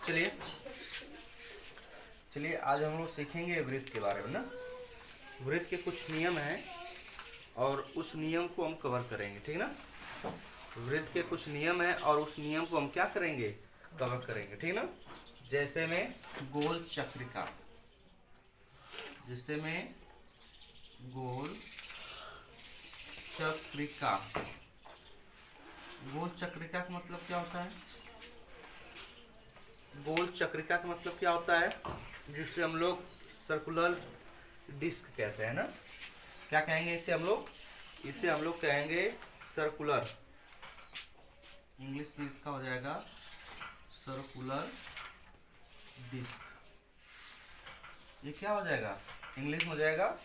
चलिए चलिए आज हम लोग सीखेंगे वृत्त के बारे में ना। वृत्त के कुछ नियम हैं और उस नियम को हम कवर करेंगे, ठीक ना। वृत्त के कुछ नियम हैं और उस नियम को हम क्या करेंगे, कवर करेंगे, ठीक ना। जैसे में गोल चक्रिका, जैसे में गोल चक्रिका। गोल चक्रिका का मतलब क्या होता है? गोल चक्रिका का मतलब क्या होता है? जिसे हम लोग सर्कुलर डिस्क कहते हैं ना। क्या कहेंगे इसे हम लोग? इसे हम लोग कहेंगे सर्कुलर, इंग्लिश में इसका हो जाएगा सर्कुलर डिस्क। ये क्या हो जाएगा? इंग्लिश में हो जाएगा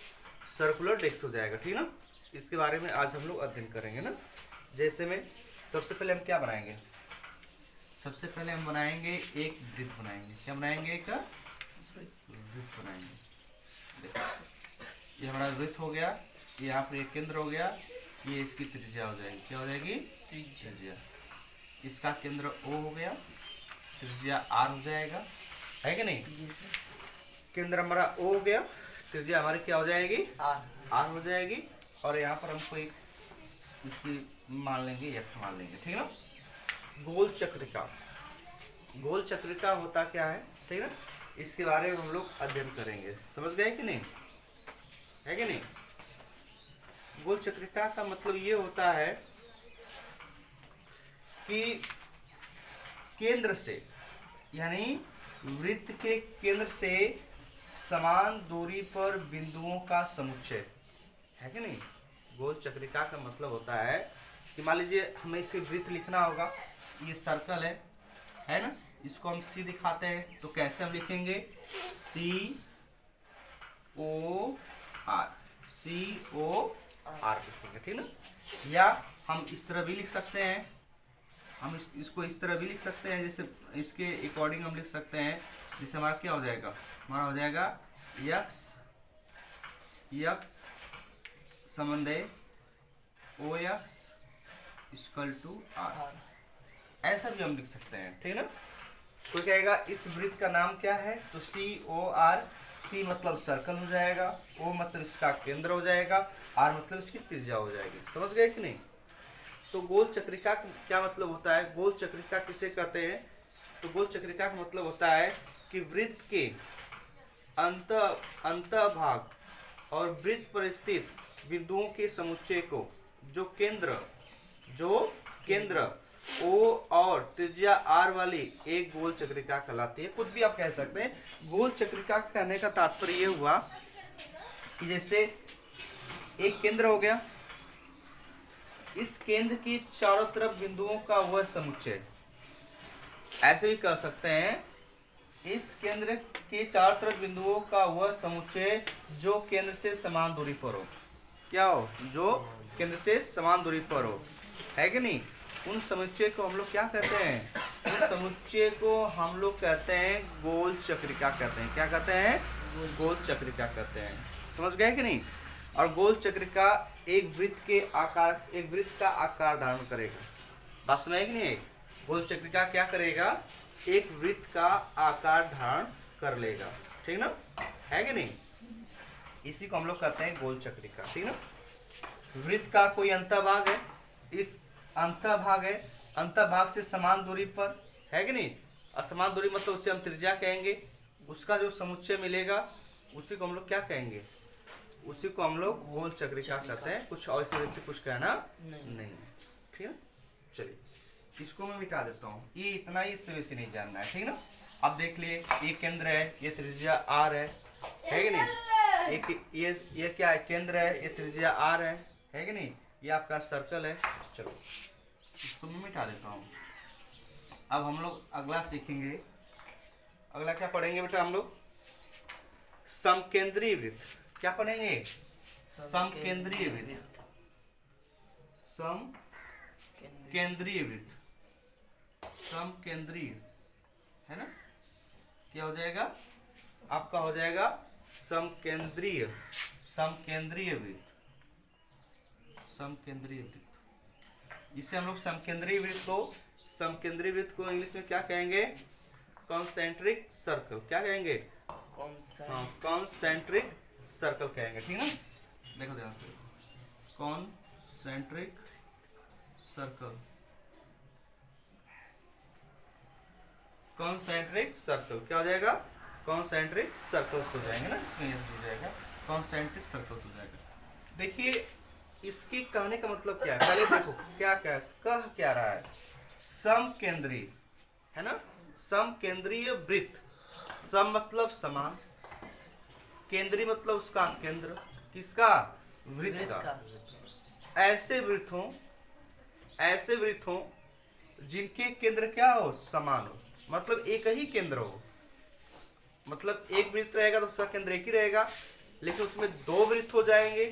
सर्कुलर डिस्क हो जाएगा, ठीक ना। इसके बारे में आज हम लोग अध्ययन करेंगे ना। जैसे में सबसे पहले हम क्या बनाएंगे? सबसे पहले हम बनाएंगे एक वृत्त बनाएंगे। क्या बनाएंगे? एक वृत्त बनाएंगे। देखो ये हमारा वृत्त हो गया, ये यहाँ पर एक केंद्र हो गया, ये इसकी त्रिज्या हो जाएगी। क्या हो जाएगी? त्रिज्या। इसका केंद्र O हो गया, त्रिज्या R हो जाएगा, है कि नहीं? केंद्र हमारा O हो गया, त्रिज्या हमारी क्या हो जाएगी? R हो जाएगी। और यहाँ पर हमको एक इसकी मान लेंगे, X मान लेंगे, ठीक है ना। गोल चक्रिका, गोल चक्रिका होता क्या है, ठीक है ना। इसके बारे में हम लोग अध्ययन करेंगे। समझ गए कि नहीं? है कि नहीं? गोल चक्रिका का मतलब ये होता है कि केंद्र से, यानी वृत्त के केंद्र से समान दूरी पर बिंदुओं का समुच्चय, है कि नहीं। गोल चक्रिका का मतलब होता है कि मान लीजिए हमें इसे वृत्त लिखना होगा, ये सर्कल है ना। इसको हम सी दिखाते हैं तो कैसे हम लिखेंगे? COR, COR लिखेंगे, ठीक ना। या हम इस तरह भी लिख सकते हैं, हम इसको इस तरह भी लिख सकते हैं, जैसे इसके अकॉर्डिंग हम लिख सकते हैं। जिससे हमारा क्या हो जाएगा? हमारा हो जाएगा X समन्वय OX = R। ऐसा भी हम लिख सकते हैं, ठीक है ना। कोई कहेगा इस वृत्त का नाम क्या है, तो COR, C मतलब सर्कल हो जाएगा, O मतलब इसका केंद्र हो जाएगा, R मतलब इसकी त्रिज्या हो जाएगी। समझ गए कि नहीं? तो गोल चक्रिका क्या मतलब होता है? गोल चक्रिका किसे कहते हैं? तो गोल चक्रिका का मतलब होता है कि वृत्त के अंत भाग और वृत्त पर स्थित बिंदुओं के समुच्चय को जो केंद्र O और त्रिज्या R वाली एक गोल चक्रिका कहलाती है। कुछ भी आप कह सकते हैं। गोल चक्रिका कहने का तात्पर्य ये हुआ कि जैसे एक केंद्र हो गया, इस केंद्र के चारों तरफ बिंदुओं का वह समुच्चय, ऐसे भी कह सकते हैं इस केंद्र के चारों तरफ बिंदुओं का वह समुच्चय जो केंद्र से समान दूरी पर हो। क्या हो? जो केंद्र से समान दूरी पर हो, है कि नहीं। उन समुच्चय को हम लोग क्या कहते हैं? उन समुच्चय को हम लोग कहते हैं गोल चक्रिका कहते हैं। क्या कहते हैं? गोल चक्रिका कहते हैं। समझ गए कि नहीं? और गोल चक्रिका एक वृत्त का आकार धारण करेगा। बात समझ कि नहीं? गोल चक्रिका क्या करेगा? एक वृत्त का आकार धारण कर लेगा, ठीक ना, है कि नहीं। इसी को हम लोग कहते हैं गोल चक्रिका, ठीक ना। वृत्त का कोई अंतःभाग है, इस अंतःभाग से समान दूरी पर, है कि नहीं। असमान दूरी मतलब उसे हम त्रिज्या कहेंगे। उसका जो समुच्चय मिलेगा उसी को हम लोग क्या कहेंगे? उसी को हम लोग गोल चक्रिका कहते हैं। कुछ और वैसे कुछ कहना नहीं, ठीक है। चलिए इसको मैं मिटा देता हूँ, ये इतना ही, इससे वैसे नहीं जानना है, ठीक ना। अब देख लिए ये केंद्र है, ये त्रिज्या R है कि नहीं। ये क्या है? केंद्र है, ये त्रिज्या R है कि नहीं। ये आपका सर्कल है। चलो इसको मैं मिटा देता हूँ। अब हम लोग अगला सीखेंगे। अगला क्या पढ़ेंगे बेटा? हम लोग समकेंद्रीय वृत्त। क्या पढ़ेंगे? समकेंद्रीय वृत्त, समकेंद्रीय वृत्त, समकेंद्रीय, है ना। क्या हो जाएगा? आपका हो जाएगा समकेंद्रीय वृत्त, समकेंद्रीय वृत्त। इसे हम लोग समकेंद्रीय वृत्त को इंग्लिश में क्या कहेंगे? Concentric circle. क्या कहेंगे? कॉन्सेंट्रिक सर्कल कहेंगे, ठीक ना? देखो ध्यान से, कॉन्सेंट्रिक सर्कल, कॉन्सेंट्रिक सर्कल क्या हो जाएगा? कॉन्सेंट्रिक सर्कल्स हो जाएंगे ना, इसमें ये हो जाएगा कॉन्सेंट्रिक सर्कल्स हो जाएगा। देखिए इसकी कहने का मतलब क्या है, पहले देखो क्या क्या कह क्या रहा है? समकेंद्रीय है ना, समकेंद्रीय वृत्त। सम मतलब समान, केंद्रीय मतलब उसका केंद्र, किसका? वृत्त का। ऐसे वृत्त हो जिनके केंद्र क्या हो? समान हो, मतलब एक ही केंद्र हो। मतलब एक वृत्त रहेगा तो उसका केंद्र एक ही रहेगा, लेकिन उसमें दो वृत्त हो जाएंगे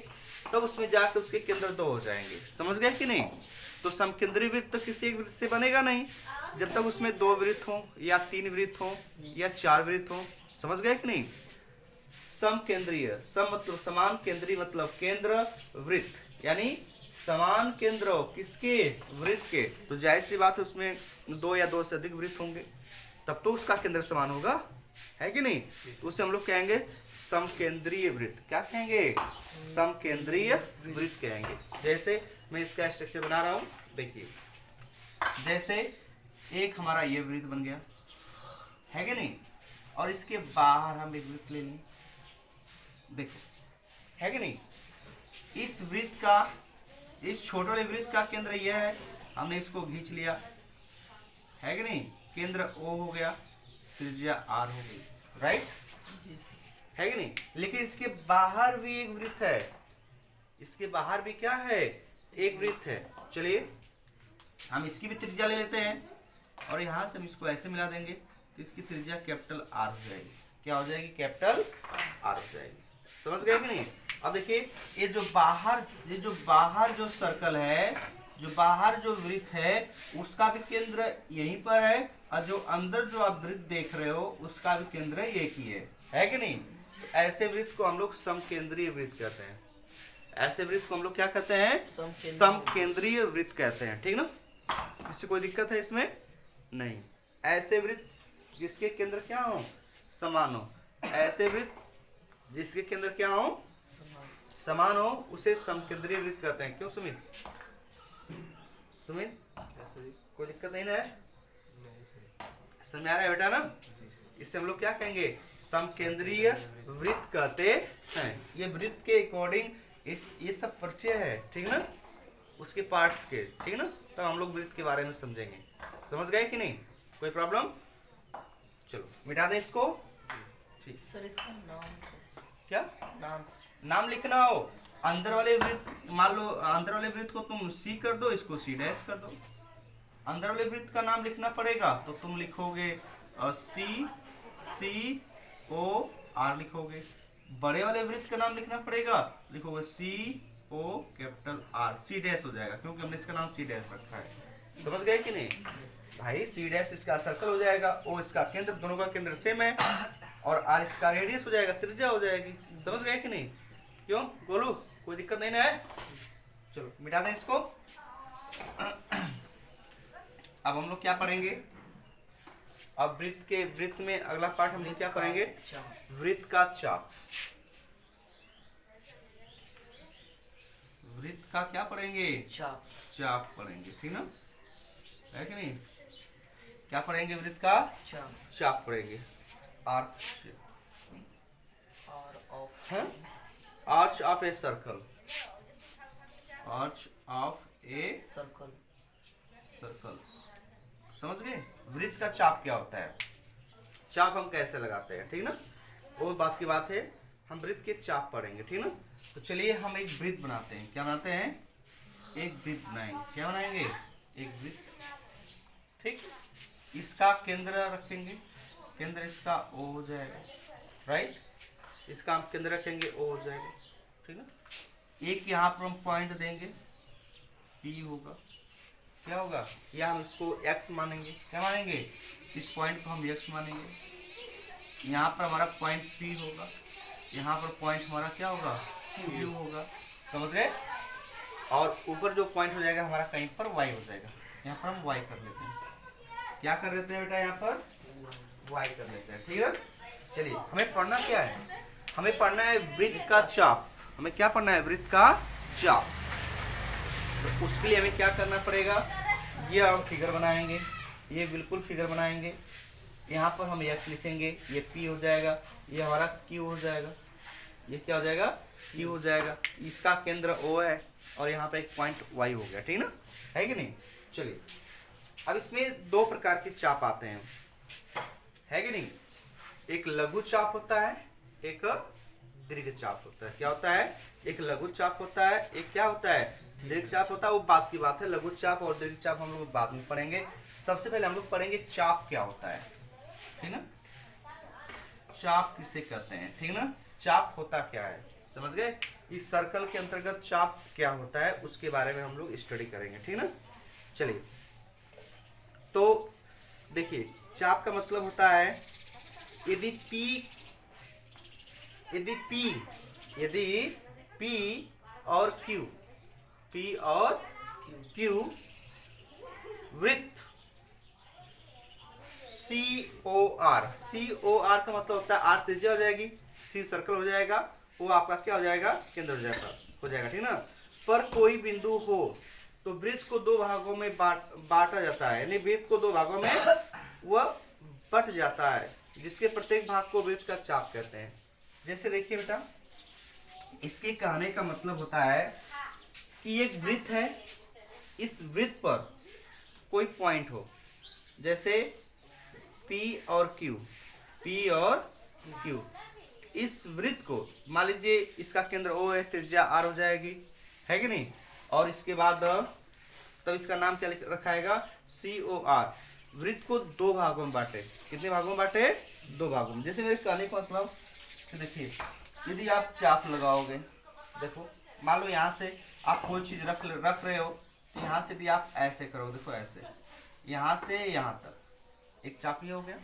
तब उसमें जाकर उसके केंद्र दो हो जाएंगे। समझ गए कि नहीं? तो समकेंद्रीय वृत्त तो किसी एक वृत्त से बनेगा नहीं जब तक उसमें दो वृत्त हो या तीन वृत्त हो या चार वृत्त हो। समझ गए कि नहीं? समकेंद्रीय, सम मतलब समान, केंद्रीय मतलब केंद्र, वृत्त यानी समान केंद्र हो किसके? वृत्त के। तो जाहिर सी बात है उसमें दो या दो से अधिक वृत्त होंगे तब तो उसका केंद्र समान होगा, है कि नहीं? तो उसे हम लोग कहेंगे समकेंद्रीय वृत्त। क्या कहेंगे? समकेंद्रीय वृत्त कहेंगे। जैसे मैं इसका स्ट्रक्चर बना रहा हूं, देखिए जैसे एक हमारा ये वृत्त बन गया, है कि नहीं? और इसके बाहर हम एक वृत्त ले लें, देखो, है कि नहीं? इस वृत्त का, इस छोटे वाले वृत्त का केंद्र यह है, हमने इसको खींच लिया, है कि नहीं? केंद्र O हो गया, त्रिज्या R हो गई, राइट? है कि नहीं? लेकिन इसके बाहर भी एक वृत्त है, इसके बाहर भी क्या है? एक वृत्त है। चलिए हम इसकी भी त्रिज्या ले लेते हैं और यहां से हम इसको ऐसे मिला देंगे तो इसकी त्रिज्या कैपिटल R हो जाएगी। क्या हो जाएगी? कैपिटल R हो जाएगी। समझ गए कि नहीं? अब देखिए ये जो बाहर जो सर्कल है, जो बाहर जो वृत्त है उसका भी केंद्र यहीं पर है, और जो अंदर जो आप वृत्त देख रहे हो उसका भी केंद्र एक ही है कि नहीं? ऐसे वृत्त को हम लोग समकेंद्रीय वृत्त कहते हैं। ऐसे वृत्त को हम लोग क्या कहते हैं? समकेंद्रीय वृत्त कहते हैं, ठीक ना? इससे कोई दिक्कत है इसमें? नहीं। ऐसे वृत्त जिसके केंद्र क्या हो? समान हो। ऐसे वृत्त जिसके केंद्र क्या हो? समान हो, उसे समकेंद्रीय वृत्त कहते हैं। क्यों सुमित? कोई दिक्कत नहीं ना? समझ में आ रहा है बेटा ना? इससे हम लोग क्या कहेंगे? समकेंद्रीय वृत्त कहते हैं। ये वृत्त के अकॉर्डिंग ये सब परिचय है, ठीक ना? उसके पार्ट्स के, ठीक ना? तब हम लोग वृत्त के बारे में समझेंगे। समझ गए कि नहीं? कोई प्रॉब्लम? चलो मिटा दें इसको। ठीक सर, इसका नाम कैसे? क्या नाम लिखना हो? अंदर वाले वृत्त, मान लो अंदर वाले वृत्त को तुम सी कर दो, इसको सी डैश कर दो। अंदर वाले वृत्त का नाम लिखना पड़ेगा तो तुम लिखोगे COR लिखोगे। बड़े वाले वृत्त का नाम लिखना पड़ेगा, लिखोगे CO capital R। C dash हो जाएगा क्योंकि हमने इसका नाम C डैश रखा है। समझ गए कि नहीं भाई? C डैश इसका सर्कल हो जाएगा, O इसका केंद्र, दोनों का केंद्र सेम है, और R इसका रेडियस हो जाएगा, त्रिज्या हो जाएगी। समझ गए कि नहीं? क्यों गोलू, कोई दिक्कत नहीं ना है? चलो मिटा दें इसको। अब हम लोग क्या पढ़ेंगे? अब वृत्त में अगला पार्ट हम लोग क्या पढ़ेंगे? वृत्त का चाप। वृत्त का क्या पढ़ेंगे? चाप पढ़ेंगे, ठीक ना? है कि नहीं? क्या पढ़ेंगे? वृत्त का चाप पढ़ेंगे। Arch of a circle. Arch of A circles. समझ गए? वृत्त का चाप क्या होता है, चाप हम कैसे लगाते हैं, ठीक ना? वो बात की बात है, हम वृत्त के चाप पढ़ेंगे, ठीक ना? तो चलिए हम एक वृत्त बनाते हैं। क्या बनाते हैं? एक वृत्त बनाएंगे। क्या बनाएंगे? एक वृत्त, ठीक? इसका केंद्र रखेंगे, केंद्र इसका O हो जाएगा, राइट? इसका हम केंद्र रखेंगे, O हो जाएगा, ठीक ना? एक यहाँ पर हम पॉइंट देंगे, P होगा। क्या होगा? या हम इसको X मानेंगे। क्या मानेंगे? इस पॉइंट को हम X मानेंगे। यहाँ पर हमारा पॉइंट P होगा, यहाँ पर पॉइंट हमारा क्या होगा? Q होगा। समझ गए? और ऊपर जो पॉइंट हो जाएगा हमारा कहीं पर वाई हो जाएगा। यहाँ पर हम वाई कर लेते हैं। क्या कर लेते हैं बेटा, यहाँ पर वाई कर लेते हैं। ठीक है, चलिए हमें पढ़ना क्या है, हमें पढ़ना है वृत्त का चाप। हमें क्या पढ़ना है, वृत्त का चाप। तो उसके लिए हमें क्या करना पड़ेगा, ये हम फिगर बनाएंगे, ये बिल्कुल फिगर बनाएंगे। यहाँ पर हम एक्स लिखेंगे, ये पी हो जाएगा, ये हमारा क्यू हो जाएगा, ये क्या हो जाएगा, क्यू हो जाएगा। इसका केंद्र ओ है और यहाँ पे एक पॉइंट वाई हो गया। ठीक ना, है कि नहीं। चलिए अब इसमें दो प्रकार के चाप आते हैं, है कि नहीं। एक लघु चाप होता है, एक दीर्घ चाप होता है। क्या होता है, एक लघु चाप होता है, एक क्या होता है, दीर्घ चाप होता है। वो बात की बात है, लघु चाप और दीर्घ चाप हम लोग बाद में पढ़ेंगे। सबसे पहले हम लोग पढ़ेंगे चाप क्या होता है। ठीक ना, चाप किसे कहते हैं, ठीक ना, चाप होता क्या है, समझ गए। इस सर्कल के अंतर्गत चाप क्या होता है उसके बारे में हम लोग स्टडी करेंगे। ठीक ना, चलिए तो देखिए चाप का मतलब होता है यदि P और Q वृत्त COR का मतलब होता है R त्रिज्या हो जाएगी, C सर्कल हो जाएगा, वो आपका क्या हो जाएगा, केंद्र हो जाएगा। ठीक ना, पर कोई बिंदु हो तो वृत्त को दो भागों में बांटा जाता है, यानी वृत्त को दो भागों में वह बट जाता है, जिसके प्रत्येक भाग को वृत्त का चाप कहते हैं। जैसे देखिए बेटा, इसके कहने का मतलब होता है कि एक वृत्त है, इस वृत्त पर कोई पॉइंट हो, जैसे P और Q, इस वृत्त को मान लीजिए इसका केंद्र O है, त्रिज्या R हो जाएगी, है कि नहीं। और इसके बाद तब इसका नाम क्या रखाएगा, COR। वृत्त को दो भागों में बांटे, कितने भागों में बांटे, दो भागों में। जैसे मेरे कहने का मतलब देखिए, यदि आप चाप लगाओगे, देखो मान लो यहाँ से आप कोई चीज रख रहे हो, तो यहाँ से यदि आप ऐसे करो, देखो ऐसे, यहाँ से यहाँ तक एक चाप ही हो गया,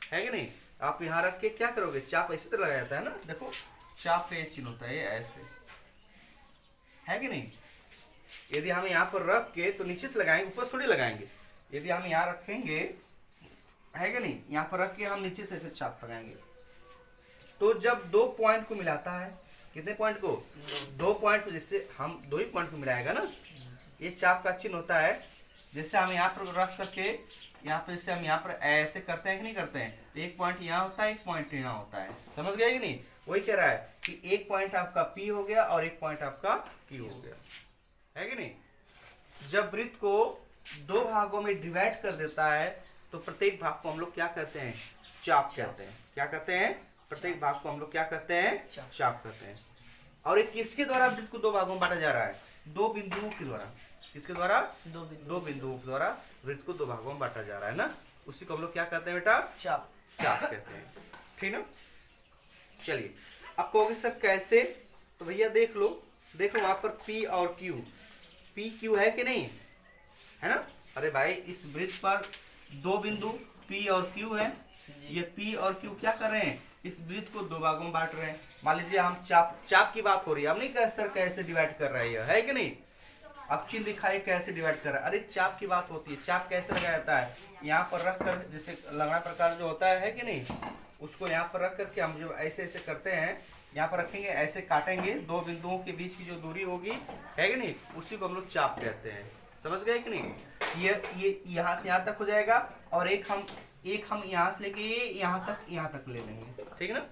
है कि नहीं। आप यहाँ रख के क्या करोगे, चाप ऐसे तो लगाया जाता है ना, देखो चाप पे चिन्ह होता है, ऐसे, है कि नहीं। यदि हम यहाँ पर रख के तो नीचे से लगाएंगे, ऊपर थोड़ी लगाएंगे। यदि हम यहाँ रखेंगे, है कि नहीं, यहाँ पर रख के हम नीचे से ऐसे चाप लगाएंगे, तो जब दो पॉइंट को मिलाता है, कितने पॉइंट को, दो पॉइंट को, जिससे हम दो ही पॉइंट को मिलाएगा ना, ये चाप का चिन्ह होता है। जैसे हम यहाँ पर रख करके यहाँ पे से हम यहाँ पर ऐसे करते हैं कि नहीं करते हैं, तो एक पॉइंट यहाँ होता है, एक पॉइंट यहाँ होता है, समझ गए कि नहीं। वही कह रहा है कि एक पॉइंट आपका P हो गया और एक पॉइंट आपका Q हो गया, है कि नहीं। जब वृत्त को दो भागों में डिवाइड कर देता है तो प्रत्येक भाग को हम लोग क्या कहते हैं, चाप कहते हैं। क्या कहते हैं, प्रत्येक भाग को हम लोग क्या कहते हैं, चाप कहते हैं। और ये किसके द्वारा वृत्त को दो भागों में बांटा जा रहा है, दो बिंदुओं के द्वारा। किसके द्वारा, दो बिंदुओं के द्वारा वृत्त को दो भागों में बांटा जा रहा है ना, उसी को हम लोग क्या कहते हैं बेटा, चाप कहते हैं। ठीक ना, चलिए अब कहोगे सर कैसे, तो भैया देख लो वहां पर P और Q है कि नहीं, है ना। अरे भाई इस वृत्त पर दो बिंदु P और Q है, ये P और Q क्या कर रहे हैं, इस वृत्त को दो भागों में बांट रहे हैं। मान लीजिए हम चाप की बात हो रही है, अब नहीं कह सर कैसे डिवाइड कर रहा है कि नहीं। अब चिन्ह दिखाई कैसे डिवाइड कर रहा है, अरे चाप की बात होती है। चाप कैसे लगाया जाता है, यहाँ पर रख कर, जैसे लगना प्रकार जो होता है कि नहीं, उसको यहाँ पर रख करके हम जो ऐसे ऐसे करते हैं, यहाँ पर रखेंगे, ऐसे काटेंगे, दो बिंदुओं के बीच की जो दूरी होगी, है कि नहीं, उसी को हम लोग चाप कहते हैं। समझ गए कि नहीं। ये यहाँ से यहाँ तक हो जाएगा और एक हम यहाँ से लेके यहाँ तक ले लेंगे, ठीक है ना,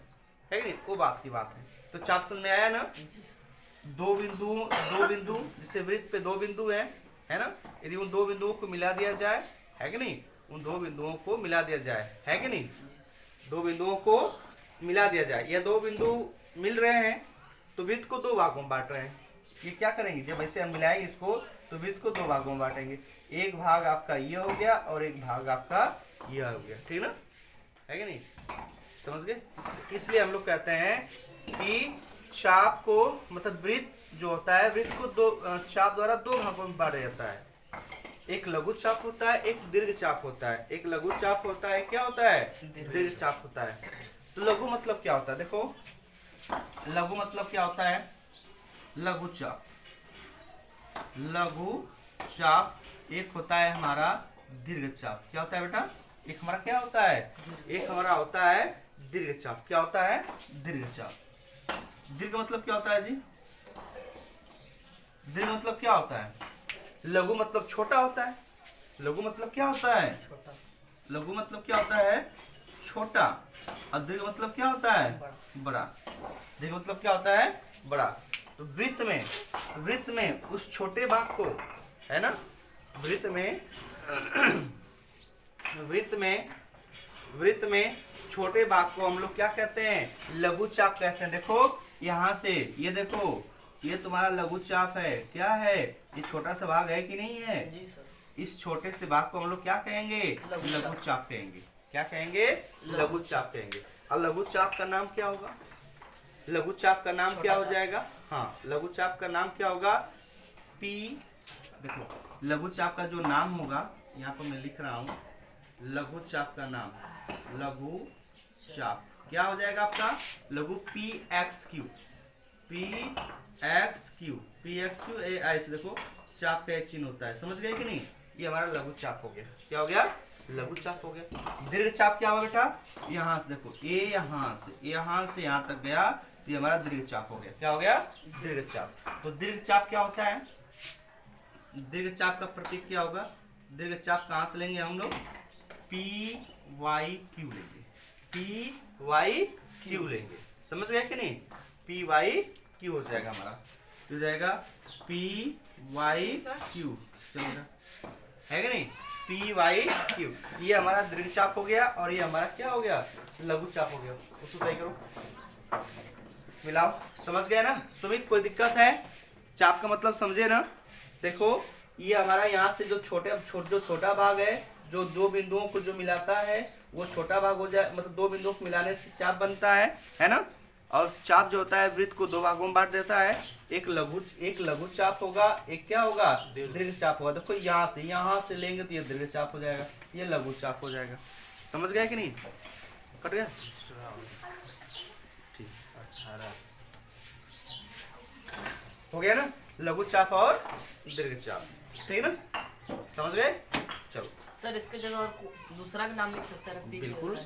है कि नहीं। वो बात की बात है। तो चाप समझ में आया ना। दो बिंदु जिससे वृत्त पे दो बिंदु है ना, यदि उन दो बिंदुओं को मिला दिया जाए, है कि नहीं, उन दो बिंदुओं को मिला दिया जाए, है कि नहीं, दो बिंदुओं को मिला दिया जाए, या दो बिंदु मिल रहे हैं तो वृत्त को दो भागों में बांट रहे हैं। ये क्या करेंगे, जब ऐसे हम मिलाएंगे इसको तो वृत्त को दो भागों में बांटेंगे, एक भाग आपका ये हो गया और एक भाग आपका ये हो गया, ठीक ना, है कि नहीं, समझ गए। इसलिए हम लोग कहते हैं कि चाप को, मतलब वृत्त जो होता है, वृत्त को दो चाप द्वारा दो भागों में बांटा जाता है। एक लघु चाप होता है, एक दीर्घ चाप होता है। एक लघु चाप होता है, क्या होता है, दीर्घ चाप होता है। तो लघु मतलब क्या होता है, देखो लघु मतलब क्या होता है, लघु चाप, लघु चाप, एक होता है हमारा दीर्घ चाप। क्या होता है बेटा? एक हमारा क्या होता है? एक हमारा होता है दीर्घ चाप। क्या होता है? दीर्घ चाप। दीर्घ मतलब क्या होता है जी? दीर्घ मतलब क्या होता है? लघु मतलब छोटा होता है। लघु मतलब क्या होता है? छोटा। लघु मतलब क्या होता है? छोटा। और दीर्घ मतलब क्या होता है? बड़ा। दीर्घ मतलब क्या होता है? बड़ा। तो वृत्त में उस छोटे भाग को, है ना, वृत्त में छोटे भाग को हम लोग क्या कहते हैं? लघु चाप कहते हैं। देखो यहाँ से, ये देखो, ये तुम्हारा लघु चाप है। क्या है? ये छोटा सा भाग है कि नहीं है? जी सर। इस छोटे से भाग को हम लोग क्या कहेंगे? लघु चाप कहेंगे। क्या कहेंगे? लघु चाप कहेंगे। और लघु चाप का नाम क्या होगा? लघु चाप का नाम क्या हो जाएगा? हाँ, लघु चाप का नाम क्या होगा? पी। देखो लघु चाप का जो नाम होगा, यहाँ पर मैं लिख रहा हूँ, लघु चाप का नाम, लघु चाप क्या हो जाएगा आपका? लघु P X Q, P X Q, P X Q A I से। देखो चाप का एक चिन्ह होता है, समझ गए कि नहीं? ये हमारा लघु चाप हो गया। क्या हो गया? लघु चाप हो गया। दीर्घ चाप क्या होगा बेटा? यहाँ से देखो, ये यहाँ से यहाँ तक गया, तो ये हमारा दीर्घ चाप हो गया। क्या हो गया? दीर्घ चाप। तो दीर्घ चाप क्या होता है? दीर्घ चाप का प्रतीक क्या होगा? दीर्घ चाप कहाँ से लेंगे हम लोग? पी वाई क्यू लेंगे, पी वाई क्यू लेंगे। समझ गए कि नहीं? पी वाई क्यू हो जाएगा हमारा, हो जाएगा पी वाई क्यू। चलेगा, है कि नहीं? पी वाई क्यू, ये हमारा दीर्घ चाप हो गया और ये हमारा क्या हो गया? लघु चाप हो गया। उसको सही करो, मिलाओ। समझ गए ना? सुमित कोई दिक्कत है? चाप का मतलब समझे ना? देखो ये हमारा यहाँ से जो छोटा भाग है, जो दो बिंदुओं को जो मिलाता है, वो छोटा भाग हो जाए, मतलब दो बिंदुओं को मिलाने से चाप बनता है ना? और चाप जो होता है वृत्त को दो भागों में बांट देता है। एक लघु चाप होगा, एक क्या होगा? दीर्घ चाप होगा। देखो यहाँ से लेंगे तो ये दीर्घ चाप हो जाएगा, ये लघु चाप हो जाएगा। समझ गए कि नहीं? कट गया? ठीक, 18 हो गया ना? लघु चाप और दीर्घ चाप, ठीक है ना? समझ गए? चलो सर इसके जगह और दूसरा भी नाम लिख सकते हैं? बिल्कुल।